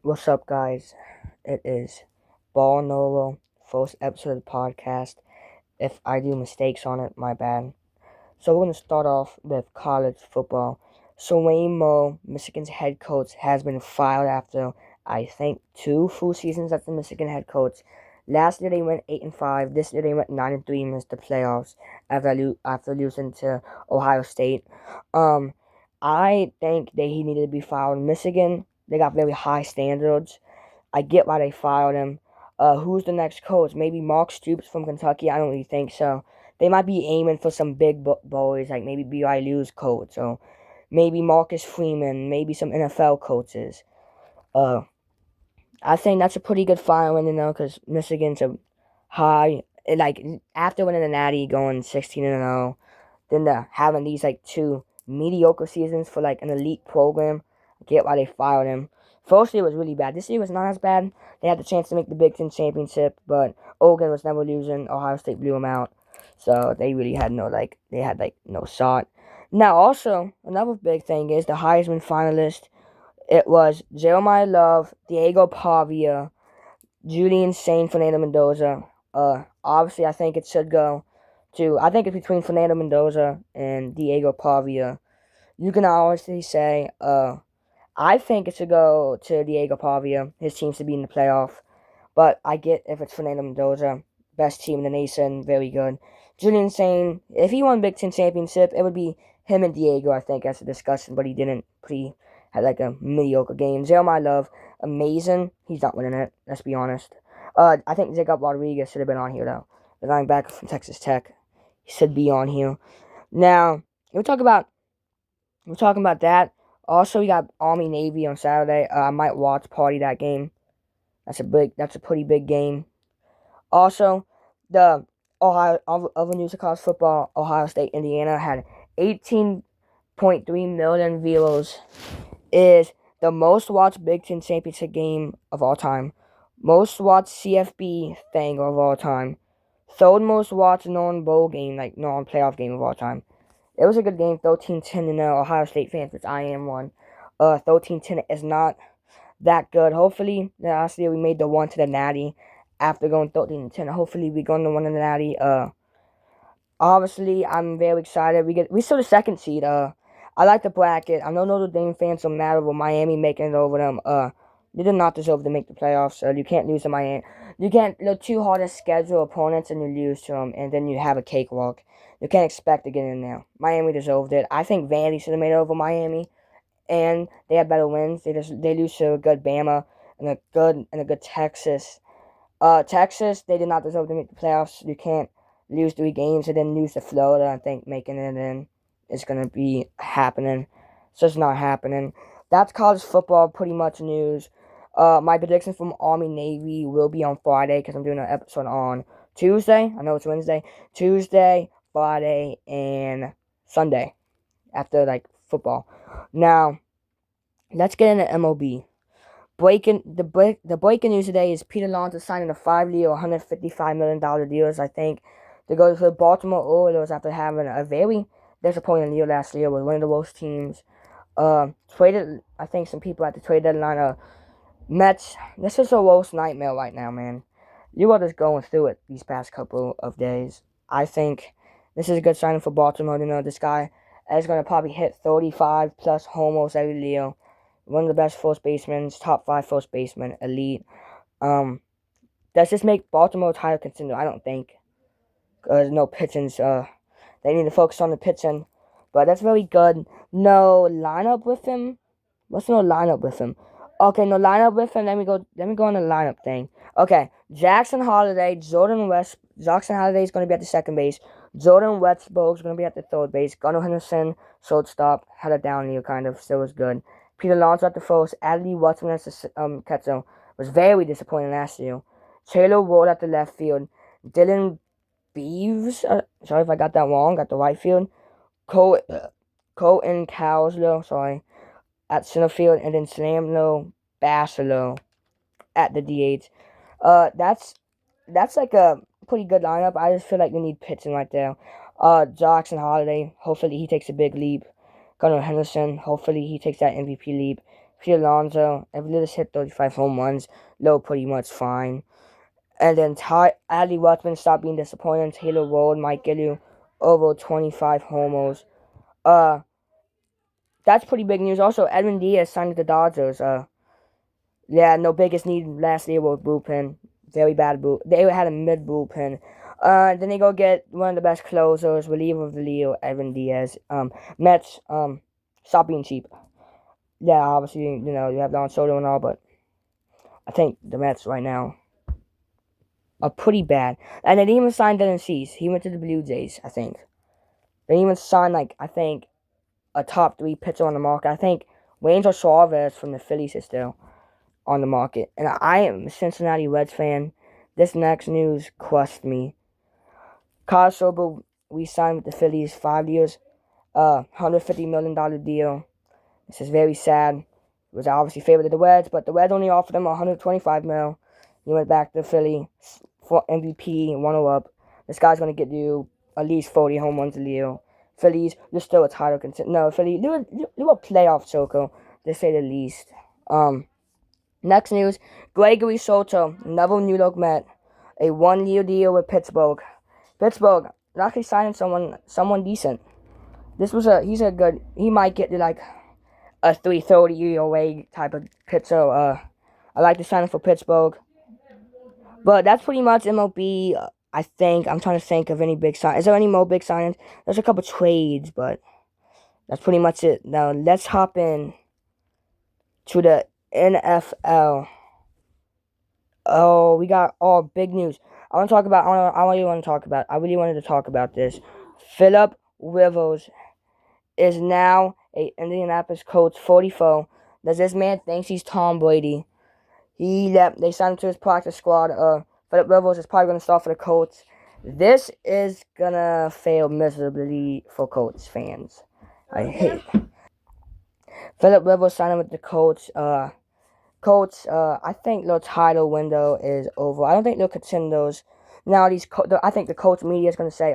What's up, guys? It is Ball Nolo, first episode of the podcast. If I do mistakes on it, my bad. So we're going to start off with college football. So Wayne Moore, Michigan's head coach, has been fired after, I think, 2 full seasons as the Michigan head coach. Last year they went 8-5. This year they went 9-3 and missed the playoffs after losing to Ohio State. Um, I think that he needed to be fired. Michigan, they got very high standards. I get why they fired him. Who's the next coach? Maybe Mark Stoops from Kentucky? I don't really think so. They might be aiming for some big boys, like maybe BYU's coach, or maybe Marcus Freeman, maybe some NFL coaches. Uh, I think that's a pretty good firing, because Michigan's a high, like, after winning the Natty, going 16-0, then having these, like, 2 mediocre seasons for, like, an elite program. I get why they fired him. First year was really bad. This year was not as bad. They had the chance to make the Big Ten championship, but Oregon was never losing. Ohio State blew them out. So they really had no shot. Now, also, another big thing is the Heisman finalist. It was Jeremiah Love, Diego Pavia, Julian Saint, Fernando Mendoza. Obviously, I think it should go I think it's between Fernando Mendoza and Diego Pavia. You can honestly say, I think it should go to Diego Pavia. His team should be in the playoff. But I get if it's Fernando Mendoza, best team in the nation, very good. Julian Saint, if he won Big Ten championship, it would be him and Diego, I think, as a discussion, but he didn't. He had like a mediocre game. Jeremiah Love, amazing. He's not winning it, let's be honest. I think Jacob Rodriguez should have been on here, though. The linebacker from Texas Tech. He should be on here. Now, we're talking about that. Also, we got Army Navy on Saturday. I might watch party that game. That's a pretty big game. Also, the Ohio other news of college football, Ohio State, Indiana had 18.3 million viewers. Is the most watched Big Ten championship game of all time, most watched CFB thing of all time, third most watched non-bowl game, like non-playoff game of all time. It was a good game, 13-10 to know Ohio State fans, which I am one. 13-10 is not that good. Hopefully, last year we made the one to the Natty after going 13-10. Hopefully, we're going to win the Natty. Obviously, I'm very excited. We still the second seed. I like the bracket. I know Notre Dame fans are mad over Miami making it over them. They did not deserve to make the playoffs. You can't lose to Miami. You can't. They're too hard to schedule opponents, and you lose to them, and then you have a cakewalk. You can't expect to get in there. Miami deserved it. I think Vandy should have made it over Miami, and they had better wins. They lose to a good Bama and a good Texas. Texas, they did not deserve to make the playoffs. You can't lose 3 games and then lose to Florida. I think making it in is gonna be happening. It's just not happening. That's college football, pretty much news. My prediction from Army Navy will be on Friday because I'm doing an episode on Tuesday. I know it's Wednesday. Tuesday, Friday, and Sunday after like football. Now, let's get into MLB. The breaking news today is Peter Alonso signing a 5-year, $155 million deals, I think, to go to the Baltimore Orioles after having a very disappointing year last year with one of the worst teams. Traded, I think, some people at the trade deadline. Mets, this is a worst nightmare right now, man. You are just going through it these past couple of days. I think this is a good signing for Baltimore. This guy is going to probably hit 35 plus homers every year. One of the best first basemen, top 5 first baseman, elite. Does this make Baltimore a title contender? I don't think. Because no pitching. They need to focus on the pitching. But that's very good. No lineup with him. What's no lineup with him? Okay, no lineup with him. Let me go on the lineup thing. Okay, Jackson Holiday is going to be at the second base. Jordan Westburg is going to be at the third base. Gunnar Henderson, shortstop, had a down year kind of, still was good. Peter Alonso at the first. Adley Watson as the catcher was very disappointing last year. Taylor Ward at the left field. Dylan Beeves, sorry if I got that wrong, got the right field. Colton Cowslow, sorry, at center field, and then Slamlo Basilo at the DH. That's like a pretty good lineup. I just feel like we need pitching right there. Jackson Holiday, hopefully he takes a big leap. Gunnar Henderson, hopefully he takes that MVP leap. Pete Alonso, if Lewis hit 35 home runs, they're pretty much fine. And then Adley Rutschman stopped being disappointing. Taylor Ward might get you over 25 homers. That's pretty big news. Also, Edwin Diaz signed with the Dodgers. Yeah, no biggest need last year was bullpen. Very bad bullpen. They had a mid bullpen. Then they go get one of the best closers, reliever of the year, Edwin Diaz. Mets, stop being cheap. Yeah, obviously, you have Don Soto and all, but I think the Mets right now are pretty bad. And they didn't even sign Dylan Cease. He went to the Blue Jays, I think. They didn't even sign, I think, a top 3 pitcher on the market. I think Ranger Suarez from the Phillies is still on the market. And I am a Cincinnati Reds fan. This next news crushed me. Kyle Schwarber, we signed with the Phillies 5 years, $150 million deal. This is very sad. He was obviously favored of the Reds, but the Reds only offered him $125 million. He went back to Philly for MVP, runner-up. This guy's going to get you at least 40 home runs a year. Phillies, you're still a title contender. No, Philly, you were a playoff choker, to say the least. Next news, Gregory Soto, another New York Met, a 1-year deal with Pittsburgh. Pittsburgh, they're actually signing someone decent. He might get to a 330 EOA type of pitcher. I like to sign him for Pittsburgh. But that's pretty much MLB. I think I'm trying to think of any big sign. Is there any more big signings? There's a couple trades, but that's pretty much it. Now let's hop in to the NFL. Oh, we got big news. I really wanted to talk about this. Philip Rivers is now a Indianapolis Colts 44. Does this man thinks he's Tom Brady? They signed him to his practice squad. Philip Rivers is probably going to start for the Colts. This is going to fail miserably for Colts fans. I hate Philip Rivers signing with the Colts. I think their title window is over. I don't think they're contenders. Now, I think the Colts media is going to say,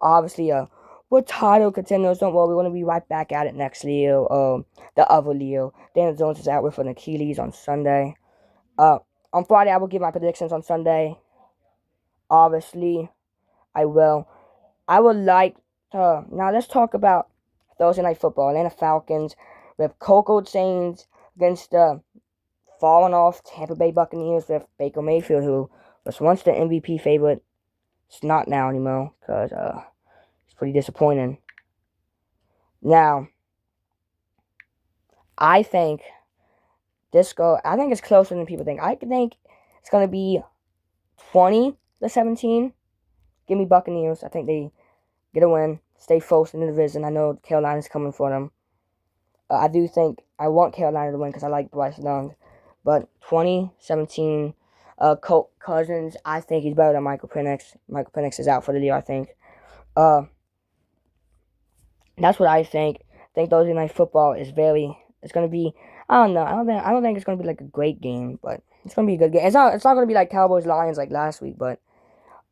obviously, we're title contenders. Don't worry, we're going to be right back at it next year. The other year. Daniel Jones is out with an Achilles on Sunday. On Friday, I will give my predictions on Sunday. Obviously, I will. I would like to... Now, let's talk about Thursday Night Football. Atlanta Falcons with Coco Chains against the falling off Tampa Bay Buccaneers with Baker Mayfield, who was once the MVP favorite. It's not now anymore, because it's pretty disappointing. Now, I think it's closer than people think. I think it's going to be 20-17. Give me Buccaneers. I think they get a win, stay first in the division. I know Carolina's coming for them. I want Carolina to win because I like Bryce Young. But 20-17, Cousins, I think he's better than Michael Penix. Michael Penix is out for the year, I think. That's what I think. I think Thursday Night Football is it's going to be, I don't know. I don't think it's going to be a great game, but it's going to be a good game. It's not going to be like Cowboys-Lions like last week, but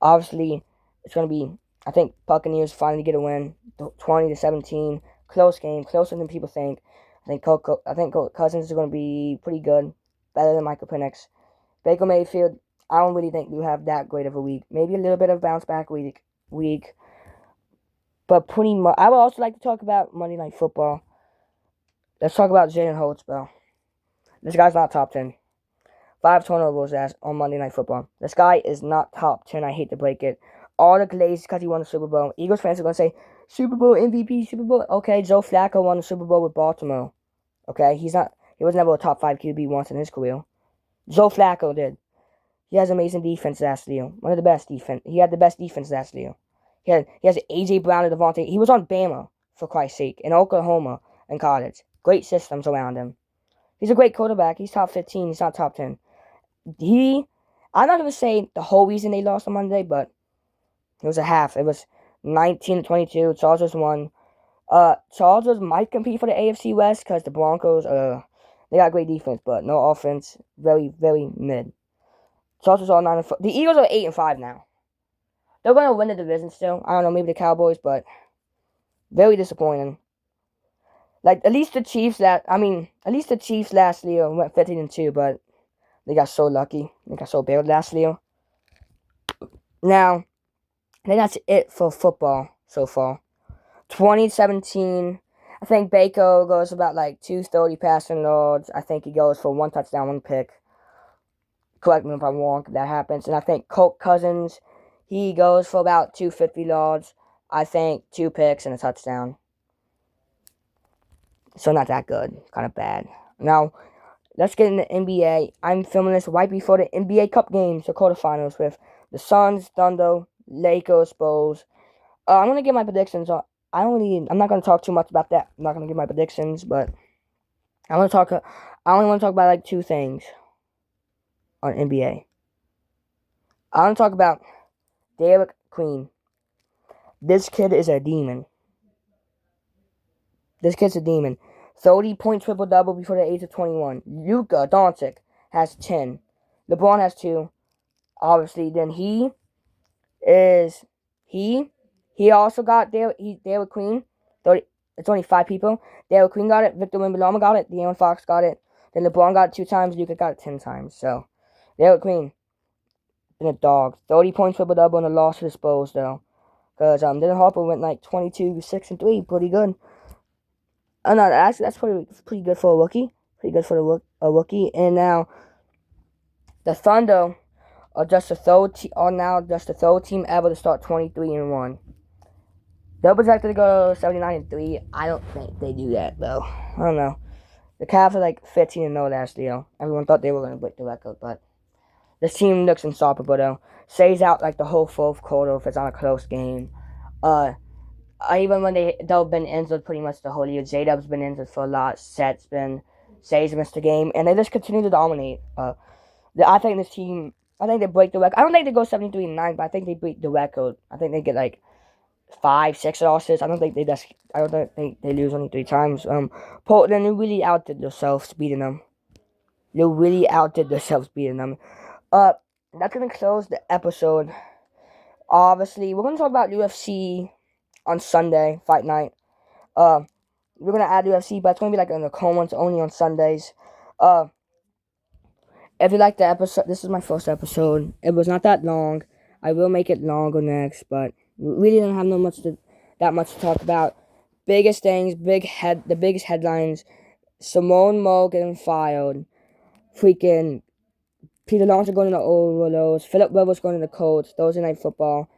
obviously it's going to be, I think Buccaneers finally get a win, 20-17. Close game, closer than people think. I think Cousins is going to be pretty good, better than Michael Penix. Baker Mayfield, I don't really think we have that great of a week. Maybe a little bit of bounce back week. But pretty much, I would also like to talk about Monday Night Football. Let's talk about Jalen Hurts, bro. This guy's not top 10. 5 turnovers on Monday Night Football. This guy is not top 10. I hate to break it. All the glaze because he won the Super Bowl. Eagles fans are going to say, Super Bowl MVP, Super Bowl. Okay, Joe Flacco won the Super Bowl with Baltimore. Okay, he was never a top 5 QB once in his career. Joe Flacco did. He has amazing defense last year. One of the best defense. He had the best defense last year. He has A.J. Brown and Devontae. He was on Bama, for Christ's sake, in Oklahoma in college. Great systems around him. He's a great quarterback. He's top 15. He's not top 10. I'm not going to say the whole reason they lost on Monday, but it was a half. It was 19-22. Chargers won. Chargers might compete for the AFC West because the Broncos, they got great defense, but no offense. Very, very mid. Chargers are 9-4. The Eagles are 8-5 now. They're going to win the division still. I don't know, maybe the Cowboys, but very disappointing. Like at least the Chiefs last year went 15-2, but they got so lucky. They got so bad last year. Now, I think that's it for football so far. 2017, I think Baker goes about like 230 passing yards. I think he goes for 1 touchdown, 1 pick. Correct me if I'm wrong, if that happens. And I think Colt Cousins, he goes for about 250 yards. I think 2 picks and a touchdown. So not that good. Kind of bad. Now, let's get into NBA. I'm filming this right before the NBA Cup games, the quarterfinals, with the Suns, Thunder, Lakers, Bulls. I'm gonna give my predictions. I'm not gonna talk too much about that. I'm not gonna give my predictions, but I only want to talk about like 2 things on NBA. I want to talk about Derek Queen. This kid is a demon. This kid's a demon. 30-point triple-double before the age of 21. Luka Doncic has 10. LeBron has 2. Obviously, then he also got Derek Queen. 30, it's only 5 people. Derek Queen got it. Victor Wembanyama got it. De'Aaron Fox got it. Then LeBron got it 2 times. Luka got it 10 times. So, Derek Queen been a dog. 30 points triple-double in the loss to the Spurs, though. Because Dylan Harper went like 22, 6, and 3. Pretty good. No, actually, that's pretty good for a rookie. Pretty good for a rookie. And now, the Thunder are now just the third team ever to start 23-1. They're projected to go 79-3. I don't think they do that though. I don't know. The Cavs are like 15-0 last year. Everyone thought they were gonna break the record, but this team looks unstoppable though. Stays out like the whole 4th quarter if it's on a close game. Even when they've been injured pretty much the whole year. J-Dub's been injured for a lot. Say's missed the game, and they just continue to dominate. I think this team. I think they break the record. I don't think they go 73-9, but I think they break the record. I think they get like 5, 6 losses. I don't think they lose only 3 times. Portland, they really outdid themselves beating them. That's gonna close the episode. Obviously, we're gonna talk about UFC on Sunday, fight night. We're gonna add UFC, but it's gonna be like in the comments only on Sundays. If you like the episode, this is my first episode. It was not that long. I will make it longer next, but we really don't have that much to talk about. Biggest things, the biggest headlines. Simone Mo getting fired. Freaking Peter Lonzo going to the Overloads. Philip Rivers going to the Colts. Thursday Night Football.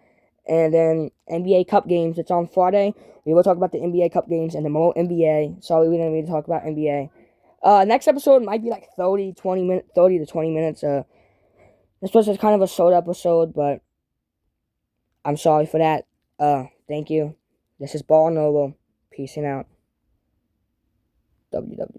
And then NBA Cup games. It's on Friday. We will talk about the NBA Cup games and the more NBA. Sorry, we didn't really talk about NBA. Next episode might be like 30 to 20 minutes. This was kind of a short episode, but I'm sorry for that. Thank you. This is Ball Noble. Peace out. WW.